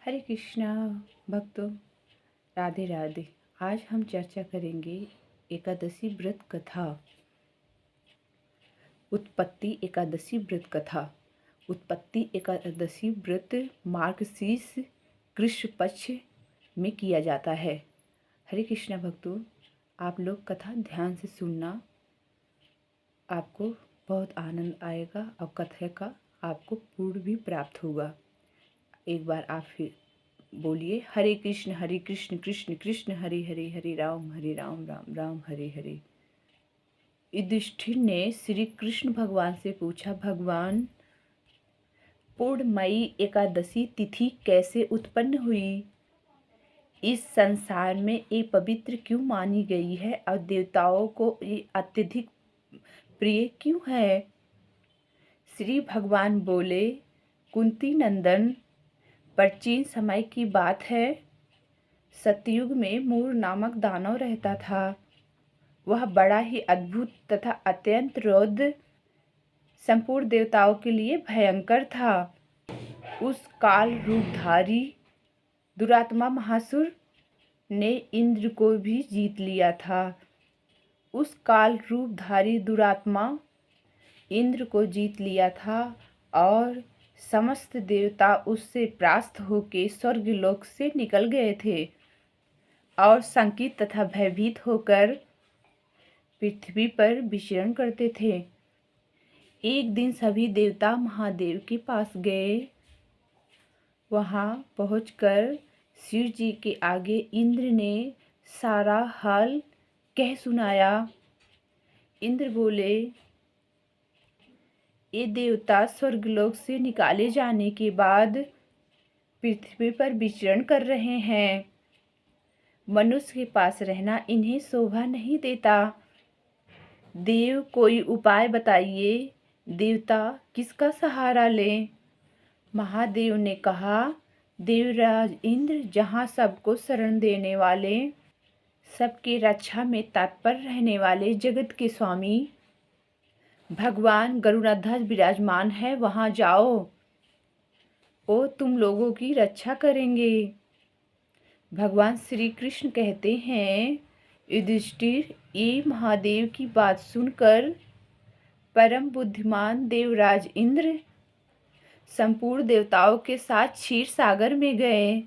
हरे कृष्णा भक्तों, राधे राधे। आज हम चर्चा करेंगे एकादशी व्रत कथा। उत्पत्ति एकादशी व्रत कथा। उत्पत्ति एकादशी व्रत मार्गशीर्ष कृष्ण पक्ष में किया जाता है। हरे कृष्णा भक्तों, आप लोग कथा ध्यान से सुनना, आपको बहुत आनंद आएगा और कथा का आपको पूर्ण भी प्राप्त होगा। एक बार आप फिर बोलिए, हरे कृष्ण कृष्ण कृष्ण हरे हरे, हरे राम राम राम हरे हरे। युधिष्ठिर ने श्री कृष्ण भगवान से पूछा, भगवान, पूर्णमयी एकादशी तिथि कैसे उत्पन्न हुई? इस संसार में ये पवित्र क्यों मानी गई है और देवताओं को ये अत्यधिक प्रिय क्यों है? श्री भगवान बोले, कुंती नंदन, प्राचीन समय की बात है। सतयुग में मूर नामक दानव रहता था। वह बड़ा ही अद्भुत तथा अत्यंत रौद्र, संपूर्ण देवताओं के लिए भयंकर था। उस काल रूपधारी दुरात्मा महासुर ने इंद्र को भी जीत लिया था। उस काल रूपधारी दुरात्मा इंद्र को जीत लिया था और समस्त देवता उससे परास्त होकर स्वर्गलोक से निकल गए थे और शंकित तथा भयभीत होकर पृथ्वी पर विचरण करते थे। एक दिन सभी देवता महादेव के पास गए। वहां पहुंचकर शिव जी के आगे इंद्र ने सारा हाल कह सुनाया। इंद्र बोले, ये देवता स्वर्गलोक से निकाले जाने के बाद पृथ्वी पर विचरण कर रहे हैं। मनुष्य के पास रहना इन्हें शोभा नहीं देता। देव, कोई उपाय बताइए। देवता किसका सहारा लें? महादेव ने कहा, देवराज इंद्र, जहाँ सबको शरण देने वाले, सबकी रक्षा में तत्पर रहने वाले जगत के स्वामी भगवान गरुड़ध्वज विराजमान है, वहाँ जाओ। वो तुम लोगों की रक्षा करेंगे। भगवान श्री कृष्ण कहते हैं, युधिष्ठिर, ये महादेव की बात सुनकर परम बुद्धिमान देवराज इंद्र संपूर्ण देवताओं के साथ क्षीर सागर में गए।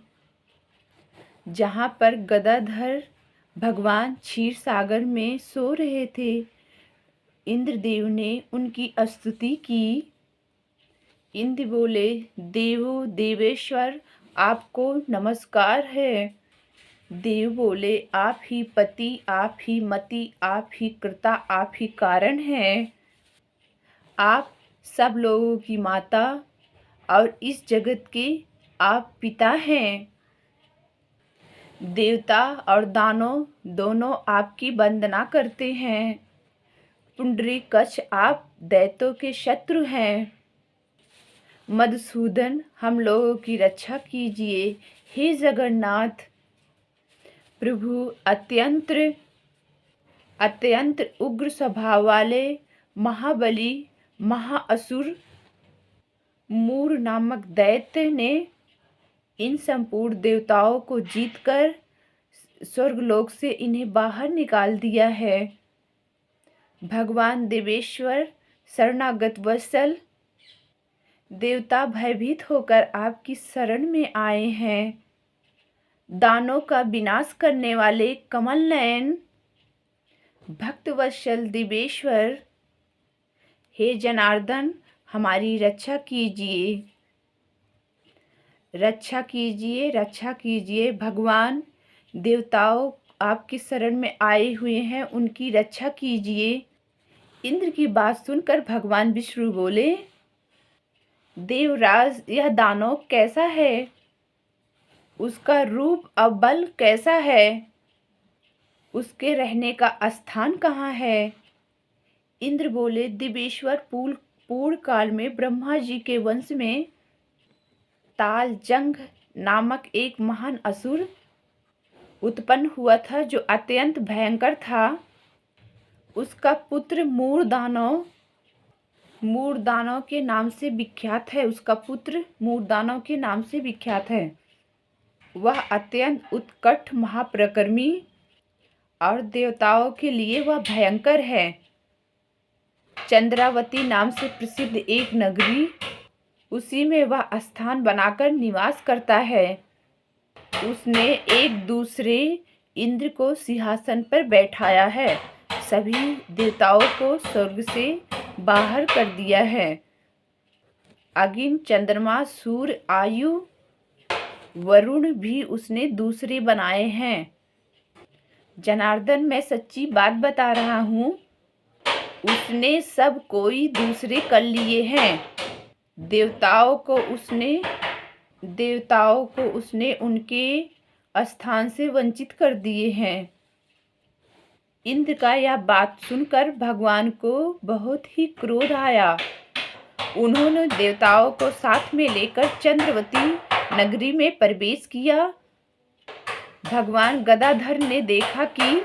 जहाँ पर गदाधर भगवान क्षीर सागर में सो रहे थे। इंद्रदेव ने उनकी स्तुति की। इंद्र बोले, देवो देवेश्वर, आपको नमस्कार है। देव बोले, आप ही पति, आप ही मति, आप ही कर्ता, आप ही कारण हैं। आप सब लोगों की माता और इस जगत के आप पिता हैं। देवता और दानव दोनों आपकी वंदना करते हैं। पुंडरीकच्छ, आप दैत्यों के शत्रु हैं। मधुसूदन, हम लोगों की रक्षा कीजिए। हे जगन्नाथ प्रभु, अत्यंत उग्र स्वभाव वाले महाबली महाअसुर मूर नामक दैत्य ने इन संपूर्ण देवताओं को जीतकर स्वर्गलोक से इन्हें बाहर निकाल दिया है। भगवान देवेश्वर शरणागत वत्सल, देवता भयभीत होकर आपकी शरण में आए हैं। दानों का विनाश करने वाले कमल नयन भक्तवत्सल देवेश्वर, हे जनार्दन, हमारी रक्षा कीजिए, रक्षा कीजिए, रक्षा कीजिए। भगवान, देवताओं आपकी शरण में आए हुए हैं, उनकी रक्षा कीजिए। इंद्र की बात सुनकर भगवान विष्णु बोले, देवराज, यह दानव कैसा है? उसका रूप और बल कैसा है? उसके रहने का स्थान कहाँ है? इंद्र बोले, दिव्येश्वर, पूर्ण काल में ब्रह्मा जी के वंश में तालजंग नामक एक महान असुर उत्पन्न हुआ था, जो अत्यंत भयंकर था। उसका पुत्र मूर दानव के नाम से विख्यात है। उसका पुत्र मूर दानव के नाम से विख्यात है। वह अत्यंत उत्कट महापराक्रमी और देवताओं के लिए वह भयंकर है। चंद्रावती नाम से प्रसिद्ध एक नगरी, उसी में वह स्थान बनाकर निवास करता है। उसने एक दूसरे इंद्र को सिंहासन पर बैठाया है, सभी देवताओं को स्वर्ग से बाहर कर दिया है। अग्नि, चंद्रमा, सूर्य, आयु, वरुण भी उसने दूसरे बनाए हैं। जनार्दन, मैं सच्ची बात बता रहा हूँ, उसने सब कोई दूसरे कर लिए हैं। देवताओं को उसने उनके स्थान से वंचित कर दिए हैं। इंद्र का यह बात सुनकर भगवान को बहुत ही क्रोध आया। उन्होंने देवताओं को साथ में लेकर चंद्रवती नगरी में प्रवेश किया। भगवान गदाधर ने देखा कि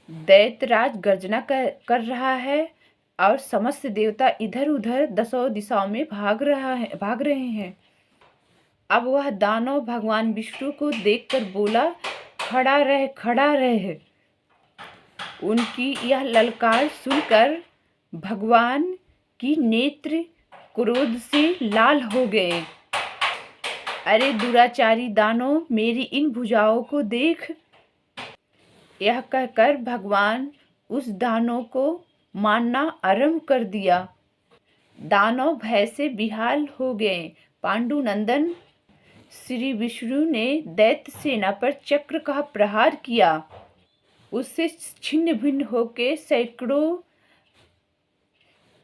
दैत्यराज गर्जना कर रहा है और समस्त देवता इधर उधर दसों दिशाओं में भाग रहे हैं। अब वह दानव भगवान विष्णु को देखकर बोला, खड़ा रह, खड़ा रह। उनकी यह ललकार सुनकर भगवान की नेत्र क्रोध से लाल हो गए। अरे दुराचारी दानव, मेरी इन भुजाओं को देख। यह कहकर भगवान उस दानव को मारना आरंभ कर दिया। दानव भय से बेहाल हो गए। पांडुनंदन श्री विष्णु ने दैत्य सेना पर चक्र का प्रहार किया। उससे छिन्न भिन्न होकर सैकड़ों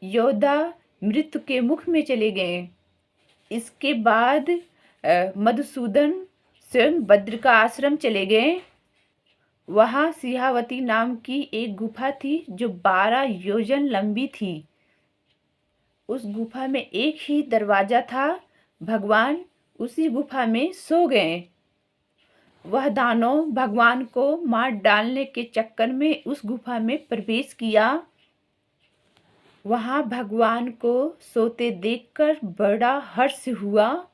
योद्धा मृत्यु के मुख में चले गए। इसके बाद मधुसूदन स्वयं बद्र का आश्रम चले गए। वहाँ सिंहावती नाम की एक गुफा थी जो 12 योजन लंबी थी। उस गुफा में एक ही दरवाजा था। भगवान उसी गुफा में सो गए। वह दानव भगवान को मार डालने के चक्कर में उस गुफा में प्रवेश किया। वहाँ भगवान को सोते देखकर बड़ा हर्ष हुआ।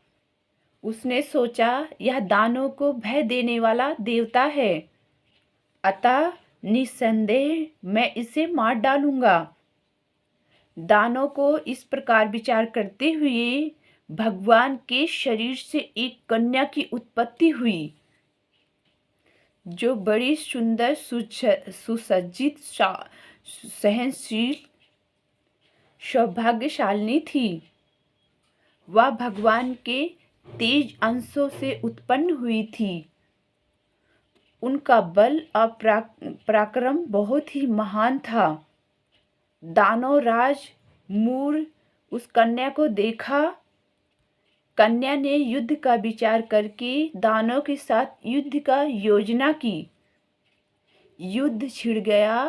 उसने सोचा, यह दानव को भय देने वाला देवता है, अतः निस्संदेह मैं इसे मार डालूंगा। दानव को इस प्रकार विचार करते हुए भगवान के शरीर से एक कन्या की उत्पत्ति हुई, जो बड़ी सुंदर, सुसज्जित, सहनशील, सौभाग्यशालिनी थी। वह भगवान के तेज अंशों से उत्पन्न हुई थी। उनका बल और पराक्रम बहुत ही महान था। दानव राज मूर उस कन्या को देखा। कन्या ने युद्ध का विचार करके दानव के साथ युद्ध का योजना की। युद्ध छिड़ गया।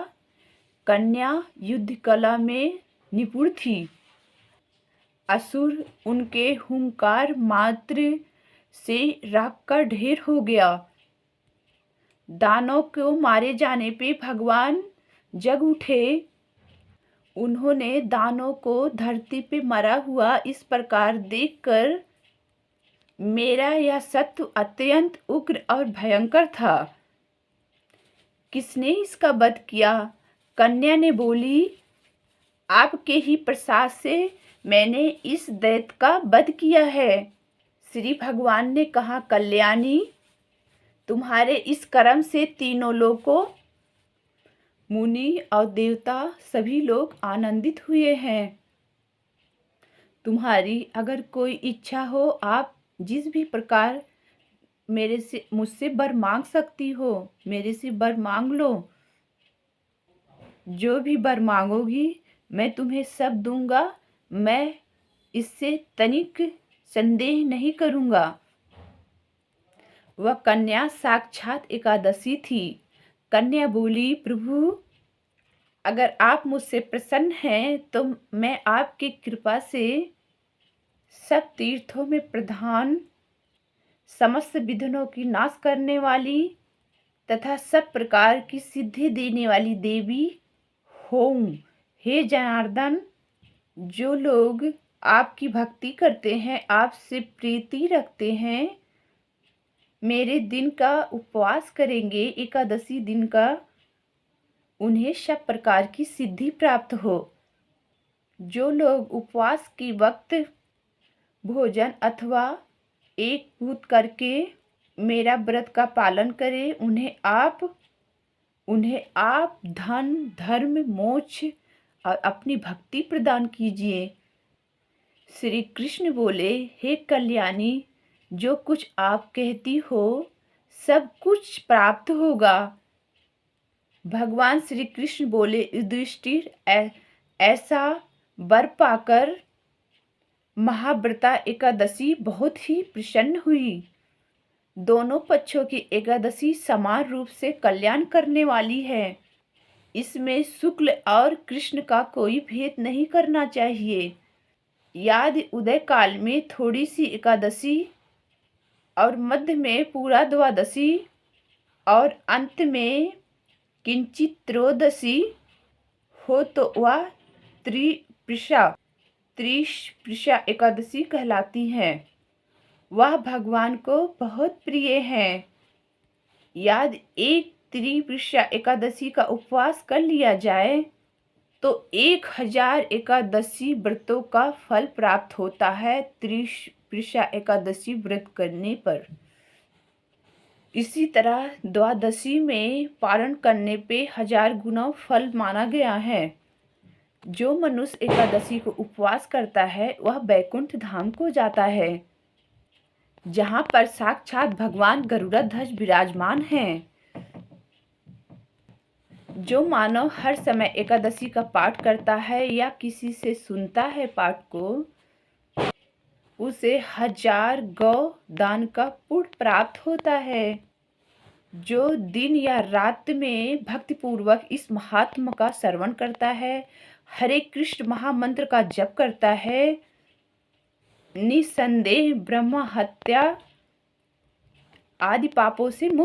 कन्या युद्ध कला में निपुण थी। असुर उनके हुंकार मात्र से राख का ढेर हो गया। दानव को मारे जाने पे भगवान जग उठे। उन्होंने दानव को धरती पे मरा हुआ इस प्रकार देखकर, मेरा यह शत्रु अत्यंत उग्र और भयंकर था, किसने इसका वध किया? कन्या ने बोली, आपके ही प्रसाद से मैंने इस दैत्य का वध किया है। श्री भगवान ने कहा, कल्याणी, तुम्हारे इस कर्म से तीनों लोगों, मुनि और देवता सभी लोग आनंदित हुए हैं। तुम्हारी अगर कोई इच्छा हो, आप जिस भी प्रकार मुझसे वर मांग सकती हो, मेरे से वर मांग लो। जो भी वर मांगोगी मैं तुम्हें सब दूंगा। मैं इससे तनिक संदेह नहीं करूंगा। वह कन्या साक्षात एकादशी थी। कन्या बोली, प्रभु, अगर आप मुझसे प्रसन्न हैं तो मैं आपकी कृपा से सब तीर्थों में प्रधान, समस्त विघ्नों की नाश करने वाली तथा सब प्रकार की सिद्धि देने वाली देवी होऊं। हे जनार्दन, जो लोग आपकी भक्ति करते हैं, आपसे प्रीति रखते हैं, मेरे दिन का उपवास करेंगे, एकादशी दिन का, उन्हें सब प्रकार की सिद्धि प्राप्त हो। जो लोग उपवास के वक्त भोजन अथवा एक भूत करके मेरा व्रत का पालन करें, उन्हें आप धन, धर्म, मोक्ष और अपनी भक्ति प्रदान कीजिए। श्री कृष्ण बोले, हे कल्याणी, जो कुछ आप कहती हो सब कुछ प्राप्त होगा। भगवान श्री कृष्ण बोले, युधिष्ठिर, ऐसा वर पाकर महाव्रता एकादशी बहुत ही प्रसन्न हुई। दोनों पक्षों की एकादशी समान रूप से कल्याण करने वाली है। इसमें शुक्ल और कृष्ण का कोई भेद नहीं करना चाहिए। याद उदय काल में थोड़ी सी एकादशी और मध्य में पूरा द्वादशी और अंत में किंचित त्रयोदशी हो तो वह त्रिपुषा एकादशी कहलाती है। वह भगवान को बहुत प्रिय है। याद एक त्रिपुषा एकादशी का उपवास कर लिया जाए तो 1000 एकादशी व्रतों का फल प्राप्त होता है त्रिपुषा एकादशी व्रत करने पर। इसी तरह द्वादशी में पारण करने पे 1000 गुना फल माना गया है। जो मनुष्य एकादशी को उपवास करता है वह बैकुंठ धाम को जाता है, जहाँ पर साक्षात भगवान गरुड़ध्वज विराजमान हैं। जो मानव हर समय एकादशी का पाठ करता है या किसी से सुनता है पाठ को, उसे 1000 गौ दान का पुण्य प्राप्त होता है। जो दिन या रात में भक्तिपूर्वक इस महात्मा का श्रवण करता है, हरे कृष्ण महामंत्र का जप करता है, निसंदेह ब्रह्म हत्या आदि पापों से